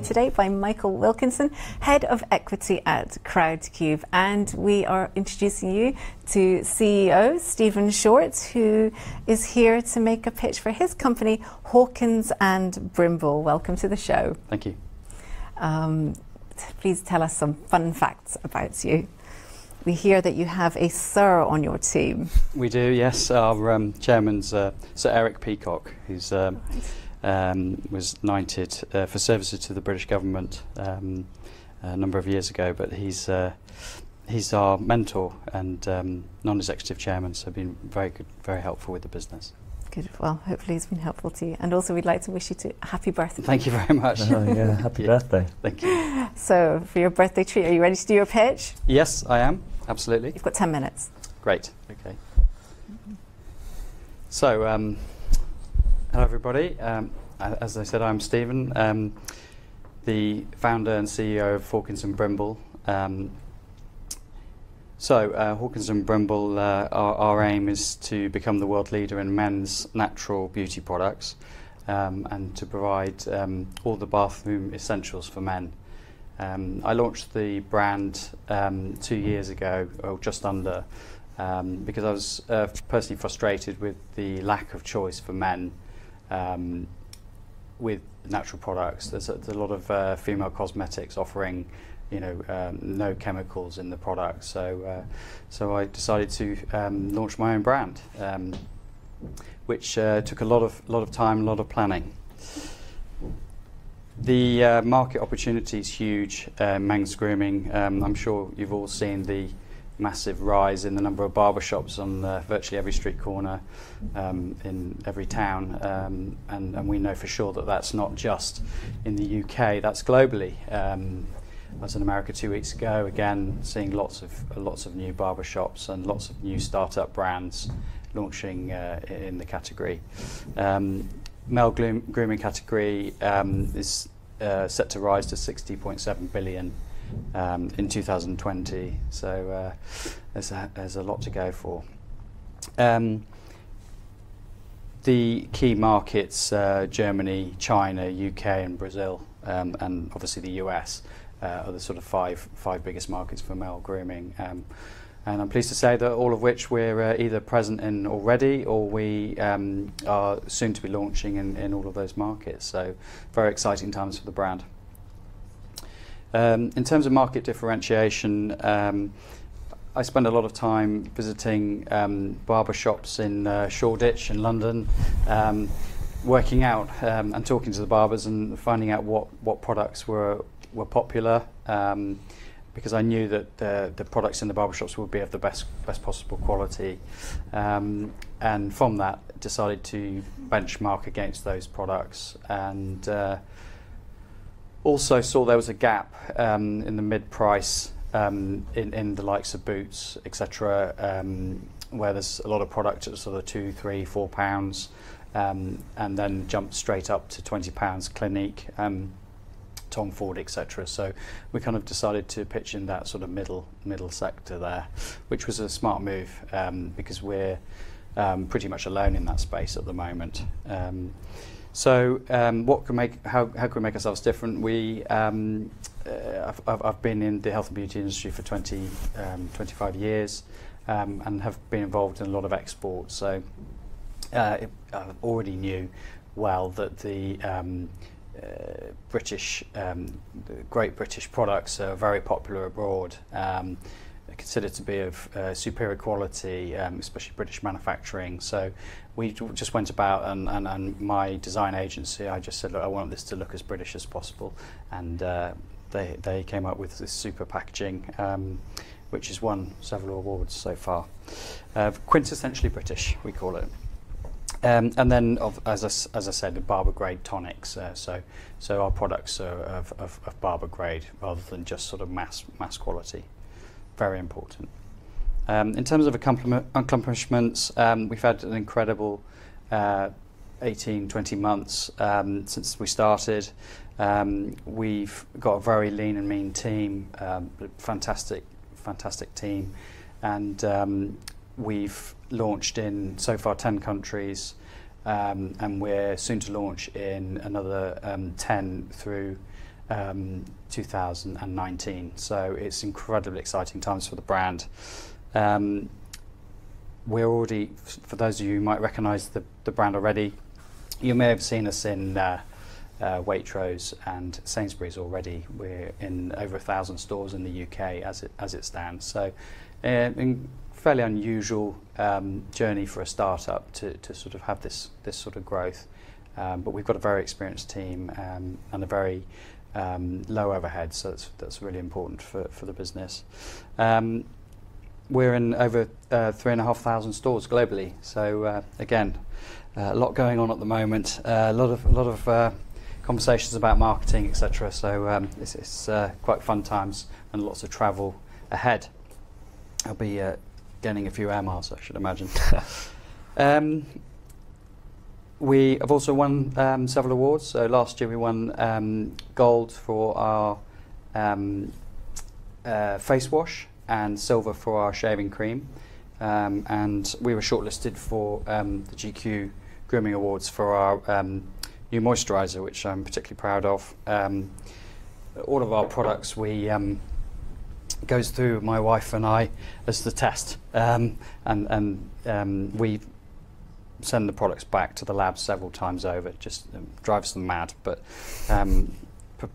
joined today by Michael Wilkinson, Head of Equity at Crowdcube. And we are introducing you to CEO Stephen Shortt, who is here to make a pitch for his company, Hawkins and Brimble. Welcome to the show. Thank you. Please tell us some fun facts about you. We hear that you have a Sir on your team. We do, yes. Our chairman's Sir Eric Peacock, who's was knighted for services to the British government a number of years ago, but he's our mentor and non-executive chairman, so been very good, very helpful with the business. Good. Well, hopefully he's been helpful to you. And also we'd like to wish you a happy birthday. Thank you very much. Oh, yeah, happy birthday. Thank you. So, for your birthday treat, are you ready to do your pitch? Yes, I am. Absolutely. You've got 10 minutes. Great. Okay. So, hello everybody. As I said, I'm Stephen, the founder and CEO of Hawkins and Brimble. Hawkins and Brimble, our aim is to become the world leader in men's natural beauty products and to provide all the bathroom essentials for men. I launched the brand 2 years ago, or just under, because I was personally frustrated with the lack of choice for men with natural products. There's a lot of female cosmetics offering, no chemicals in the product. So I decided to launch my own brand, which took a lot of time, a lot of planning. The market opportunity is huge. Men's grooming. I'm sure you've all seen the massive rise in the number of barbershops on virtually every street corner in every town, and we know for sure that that's not just in the UK. That's globally. I was in America 2 weeks ago, again seeing lots of new barbershops and lots of new startup brands launching in the category. Male grooming category is set to rise to 60.7 billion in 2020, so there's a lot to go for. The key markets, Germany, China, UK and Brazil, and obviously the US, are the sort of five biggest markets for male grooming. And I'm pleased to say that all of which we're either present in already, or we are soon to be launching in all of those markets. So very exciting times for the brand. In terms of market differentiation, I spend a lot of time visiting barbershops in Shoreditch in London, working out and talking to the barbers and finding out what products were popular. Because I knew that the products in the barbershops would be of the best possible quality, and from that decided to benchmark against those products, and also saw there was a gap in the mid-price in the likes of Boots, etc., where there's a lot of product at sort of £2, £3, £4, and then jumped straight up to £20 Clinique, Tom Ford, etc. So we kind of decided to pitch in that sort of middle sector there, which was a smart move because we're pretty much alone in that space at the moment. What can how can we make ourselves different? I've been in the health and beauty industry for 25 years and have been involved in a lot of exports. So I already knew well that the great British products are very popular abroad, considered to be of superior quality, especially British manufacturing. So we just went about, and my design agency, I just said, look, I want this to look as British as possible, and they came up with this super packaging, which has won several awards so far. Quintessentially British, we call it. And then, as I said, the barber grade tonics. So our products are of barber grade rather than just sort of mass quality. Very important. In terms of accomplishments, we've had an incredible 18-20 months since we started. We've got a very lean and mean team, fantastic team, and we've launched in so far 10 countries, and we're soon to launch in another 10 through 2019. So it's incredibly exciting times for the brand. We're already, for those of you who might recognise the brand already, you may have seen us in Waitrose and Sainsbury's already. We're in over 1,000 stores in the UK as it stands. So fairly unusual journey for a startup to sort of have this sort of growth. But we've got a very experienced team and a very low overhead, so that's really important for the business. We're in over 3,500 stores globally. So again, a lot going on at the moment. A lot of conversations about marketing, etc. So it's quite fun times and lots of travel ahead. I'll be gaining a few air miles, I should imagine. We have also won several awards. So last year we won gold for our face wash and silver for our shaving cream. And we were shortlisted for the GQ Grooming Awards for our new moisturiser, which I'm particularly proud of. All of our products goes through my wife and I as the test, and we send the products back to the lab several times over. It just drives them mad, but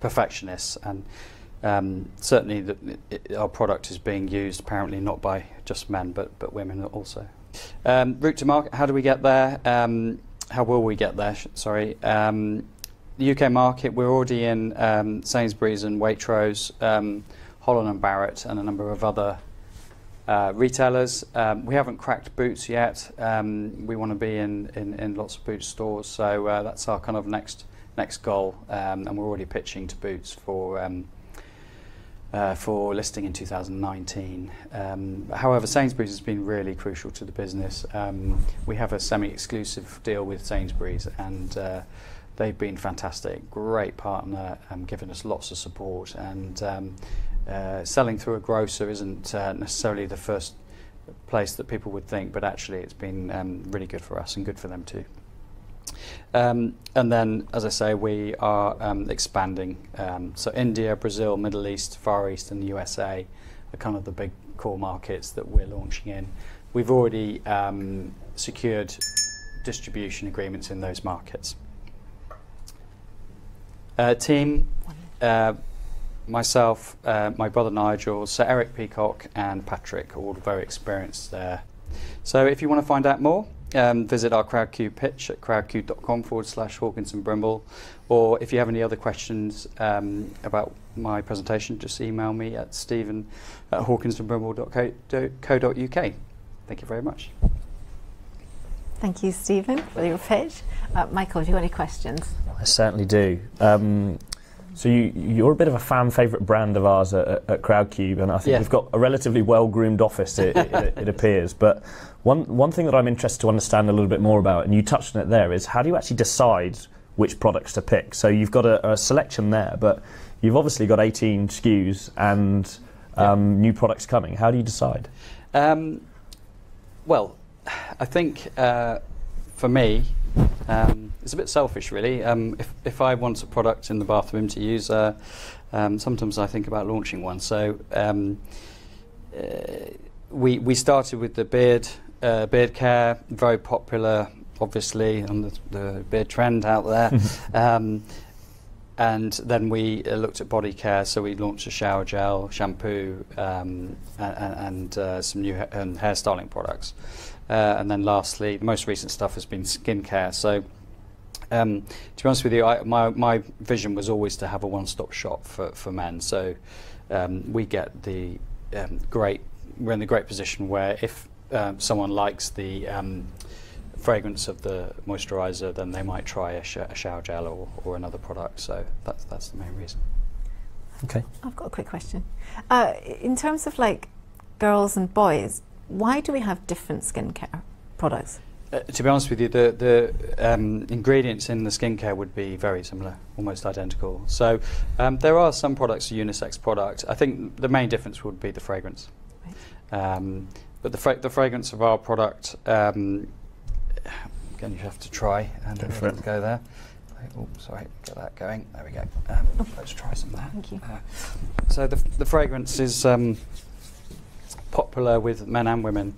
perfectionists, and certainly our product is being used apparently not by just men but women also. Route to market, how do we get there? How will we get there? Sorry. The UK market, we're already in Sainsbury's and Waitrose, Holland & Barrett, and a number of other retailers. We haven't cracked Boots yet. We want to be in lots of Boots stores, so that's our kind of next goal, and we're already pitching to Boots for listing in 2019. However, Sainsbury's has been really crucial to the business. We have a semi-exclusive deal with Sainsbury's, and they've been fantastic, great partner, giving us lots of support, and selling through a grocer isn't necessarily the first place that people would think, but actually it's been really good for us and good for them too. And then, as I say, we are expanding. So India, Brazil, Middle East, Far East and the USA are kind of the big core markets that we're launching in. We've already secured distribution agreements in those markets. Team, myself, my brother Nigel, Sir Eric Peacock and Patrick, all very experienced there. So if you want to find out more, visit our CrowdCube pitch at crowdcube.com/Hawkins and Brimble, or if you have any other questions about my presentation, just email me at stephen@hawkinsandbrimble.co.uk. Thank you very much. Thank you, Stephen, for your pitch. Michael, have you got any questions? I certainly do. So you're a bit of a fan favourite brand of ours at CrowdCube, and I think we've got a relatively well-groomed office, it appears. But one thing that I'm interested to understand a little bit more about, and you touched on it there, is how do you actually decide which products to pick? So you've got a selection there, but you've obviously got 18 SKUs and new products coming. How do you decide? Well, I think for me, it's a bit selfish, really. If I want a product in the bathroom to use, sometimes I think about launching one. So we started with the beard care, very popular, obviously, on the beard trend out there. And then we looked at body care, so we launched a shower gel, shampoo, and some new hairstyling products. And then lastly, the most recent stuff has been skincare. So to be honest with you, my vision was always to have a one-stop shop for men. So we get the we're in the great position where if someone likes the fragrance of the moisturiser, then they might try a shower gel or another product. So that's the main reason. Okay. I've got a quick question. In terms of like girls and boys, why do we have different skincare products? To be honest with you, the ingredients in the skincare would be very similar, almost identical. So there are some products, a unisex product. I think the main difference would be the fragrance. Right. But the fragrance of our product, again, you have to try and go there. Oh, sorry, get that going. There we go. Let's try some of that. Thank you. So the fragrance is popular with men and women.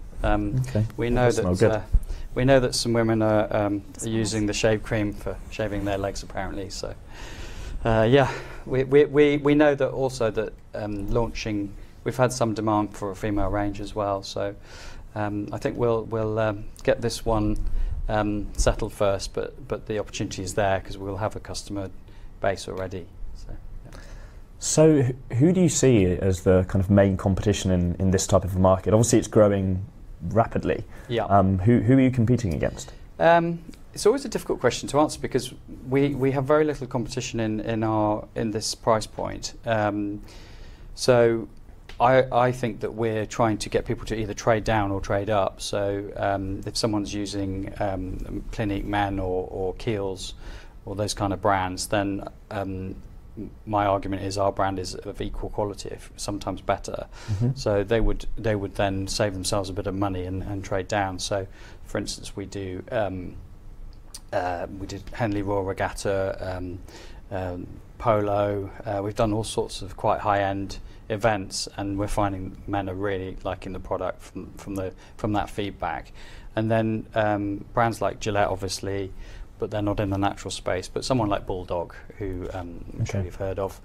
We know that some women are using the shave cream for shaving their legs, apparently. So we know that also that launching. We've had some demand for a female range as well. So I think we'll get this one settled first, but the opportunity is there because we'll have a customer base already. So who do you see as the kind of main competition in this type of a market? Obviously it's growing rapidly. Yeah. Who are you competing against? It's always a difficult question to answer because we have very little competition in this price point. So I think that we're trying to get people to either trade down or trade up. So if someone's using Clinique Men or Kiehl's or those kind of brands, then my argument is our brand is of equal quality, if sometimes better. So they would then save themselves a bit of money and trade down. So, for instance, we did Henley Royal Regatta, Polo. We've done all sorts of quite high-end events, and we're finding men are really liking the product from that feedback. And then brands like Gillette, obviously, but they're not in the natural space. But someone like Bulldog, who I'm sure you've heard of,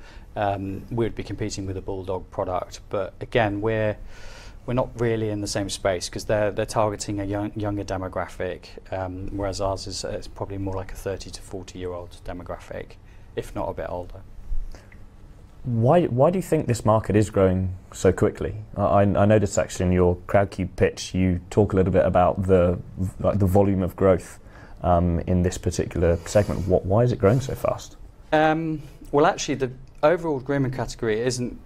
we'd be competing with a Bulldog product. But again, we're not really in the same space because they're targeting a younger demographic, whereas ours is probably more like a 30 to 40-year-old demographic, if not a bit older. Why do you think this market is growing so quickly? I noticed actually in your CrowdCube pitch you talk a little bit about the volume of growth in this particular segment. Why is it growing so fast? Well, actually, the overall grooming category isn't.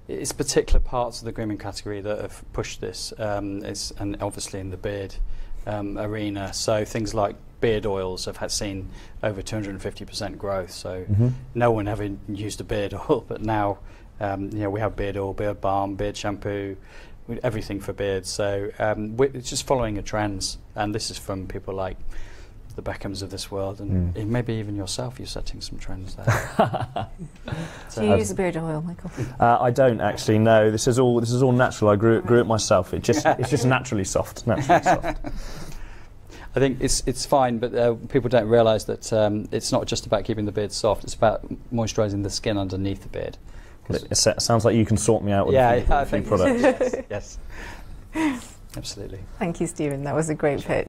It's particular parts of the grooming category that have pushed this, and obviously in the beard arena. So things like beard oils have seen over 250% growth. So no one ever used a beard oil, but now we have beard oil, beard balm, beard shampoo, everything for beards. So it's just following a trends, and this is from people like the Beckhams of this world, and maybe even yourself. You're setting some trends there. Do you use a beard oil, Michael? I don't actually. No, this is all natural. I grew it myself. It's just naturally soft. I think it's fine, but people don't realise that it's not just about keeping the beard soft. It's about moisturising the skin underneath the beard. It sounds like you can sort me out with a few products. Yes, absolutely. Thank you, Stephen. That was a great pitch.